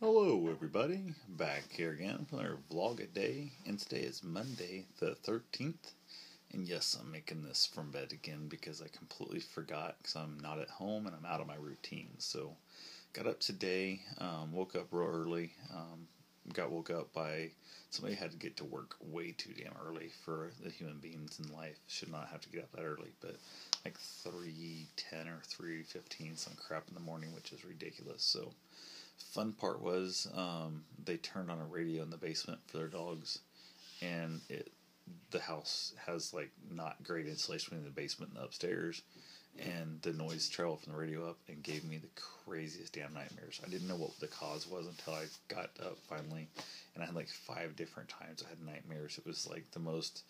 Hello, everybody. Back here again for another Vlog-A-Day, and today is Monday the 13th. And yes, I'm making this from bed again because I completely forgot because I'm not at home and I'm out of my routine. So, got up today, woke up real early, got woke up by somebody had to get to work way too damn early for the human beings in life. Should not have to get up that early, but like 3:10 or 3:15, some crap in the morning, which is ridiculous. So, fun part was they turned on a radio in the basement for their dogs, and the house has like not great insulation between the basement and the upstairs, and the noise traveled from the radio up and gave me the craziest damn nightmares. I didn't know what the cause was until I got up finally, and I had like 5 different times I had nightmares. It was like the most.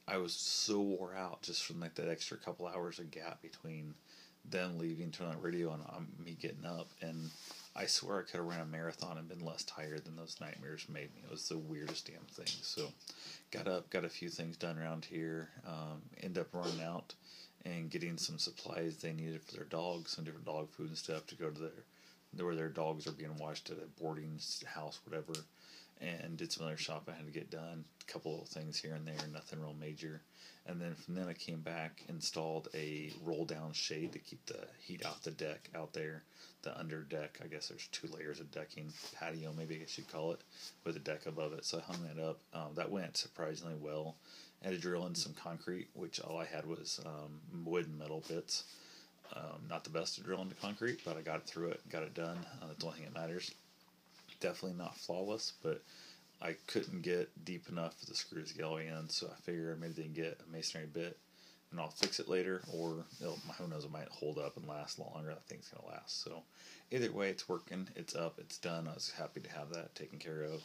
I was so wore out just from like that extra couple hours of gap between them leaving, turning on the radio, and me getting up. And I swear I could have ran a marathon and been less tired than those nightmares made me. It was the weirdest damn thing. So, got up, got a few things done around here, end up running out and getting some supplies they needed for their dogs, some different dog food and stuff to go to where their dogs are being washed at a boarding house, whatever. And did some other shopping I had to get done. A couple of things here and there, nothing real major. And then from then I came back, installed a roll down shade to keep the heat off the deck out there. The under deck, I guess there's 2 layers of decking, patio maybe I guess you'd call it, with a deck above it. So I hung that up. That went surprisingly well. I had to drill in some concrete, which all I had was wood and metal bits. Not the best to drill into concrete, but I got through it, got it done. That's the only thing that matters. Definitely not flawless, but I couldn't get deep enough for the screws to get all the way in, so I figured maybe they can get a masonry bit and I'll fix it later, or who knows, it might hold up and last longer. That thing's going to last. So either way, it's working, it's up, it's done. I was happy to have that taken care of.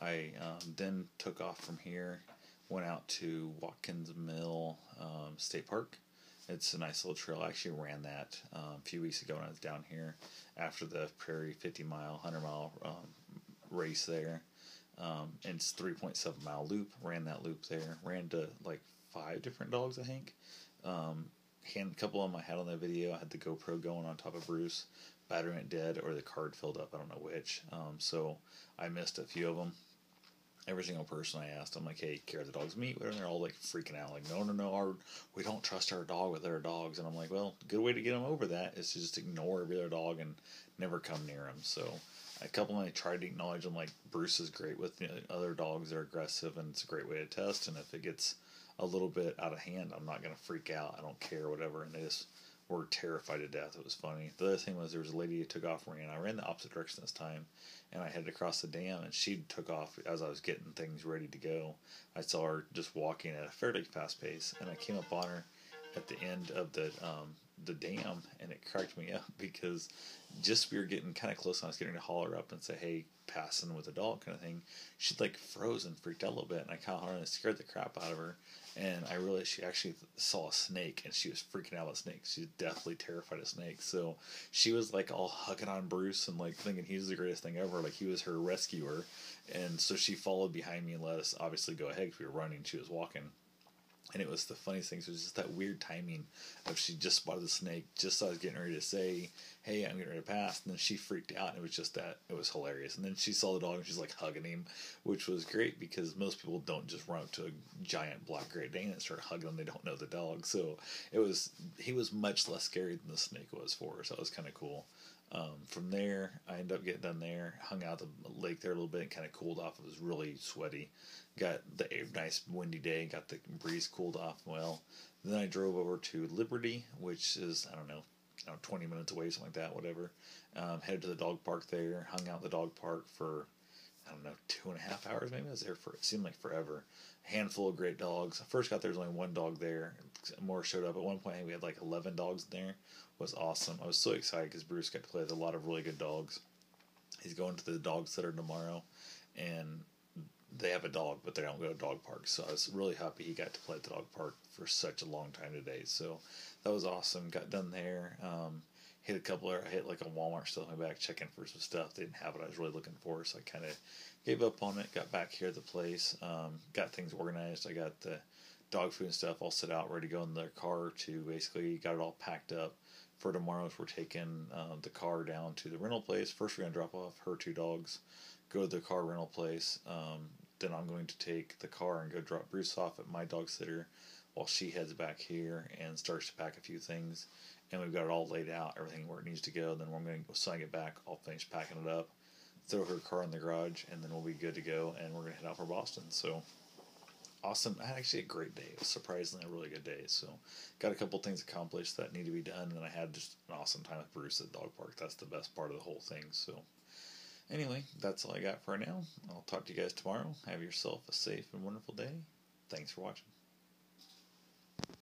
I then took off from here, went out to Watkins Mill State Park. It's a nice little trail. I actually ran that a few weeks ago when I was down here after the Prairie 50-mile, 100-mile race there. And it's 3.7-mile loop. Ran that loop there. Ran to like 5 different dogs, I think. A couple of them I had on the video. I had the GoPro going on top of Bruce. Battery went dead or the card filled up. I don't know which. So I missed a few of them. Every single person I asked, I'm like, hey, care the dog's meat? And they're all like freaking out, like, no, we don't trust our dog with other dogs. And I'm like, well, good way to get them over that is to just ignore every other dog and never come near them. So a couple of them I tried to acknowledge them, like, Bruce is great with other dogs that are aggressive, and it's a great way to test. And if it gets a little bit out of hand, I'm not going to freak out. I don't care, whatever. And they just were terrified to death. It was funny. The other thing was there was a lady who took off and ran. I ran the opposite direction this time, and I headed across the dam, and she took off as I was getting things ready to go. I saw her just walking at a fairly fast pace, and I came up on her at the end of the dam, and it cracked me up because just we were getting kind of close, and I was getting to holler up and say, hey, passing with a dog kind of thing. She'd like froze and freaked out a little bit, and I kind of hollered and scared the crap out of her. And I realized she actually saw a snake, and she was freaking out about snakes. She's definitely terrified of snakes. So she was like all hugging on Bruce and like thinking he was the greatest thing ever, like he was her rescuer. And so she followed behind me and let us obviously go ahead because we were running. She was walking. And it was the funniest thing. So it was just that weird timing of she just spotted the snake just as I was getting ready to say, hey, I'm getting ready to pass. And then she freaked out, and it was just that. It was hilarious. And then she saw the dog, and she's like hugging him, which was great because most people don't just run up to a giant black Great Dane and start hugging them. They don't know the dog. So he was much less scary than the snake was for her. So it was kind of cool. From there, I ended up getting done there, hung out the lake there a little bit, and kind of cooled off. It was really sweaty. Got the nice windy day, got the breeze cooled off well. Then I drove over to Liberty, which is, I don't know, 20 minutes away, something like that, whatever. Headed to the dog park there, hung out at the dog park for, I don't know, 2.5 hours maybe. I was there for, it seemed like forever. A handful of great dogs. I first got there, was only 1 dog there. More showed up. At one point, we had like 11 dogs in there. It was awesome. I was so excited because Bruce got to play with a lot of really good dogs. He's going to the dog sitter tomorrow, and they have a dog, but they don't go to dog parks. So I was really happy he got to play at the dog park for such a long time today. So that was awesome. Got done there. I hit like a Walmart still in my back, checking for some stuff. They didn't have what I was really looking for, so I kind of gave up on it. Got back here at the place, got things organized. I got the dog food and stuff all set out, ready to go in their car to basically got it all packed up for tomorrow is we're taking the car down to the rental place. First, we're going to drop off her 2 dogs, go to the car rental place. Then I'm going to take the car and go drop Bruce off at my dog sitter while she heads back here and starts to pack a few things. And we've got it all laid out, everything where it needs to go. Then we're going to, so I get back, I'll finish packing it up, throw her car in the garage, and then we'll be good to go. And we're going to head out for Boston. So awesome. I had actually a great day. It was surprisingly a really good day. So got a couple things accomplished that need to be done. And then I had just an awesome time with Bruce at the dog park. That's the best part of the whole thing. So anyway, that's all I got for now. I'll talk to you guys tomorrow. Have yourself a safe and wonderful day. Thanks for watching.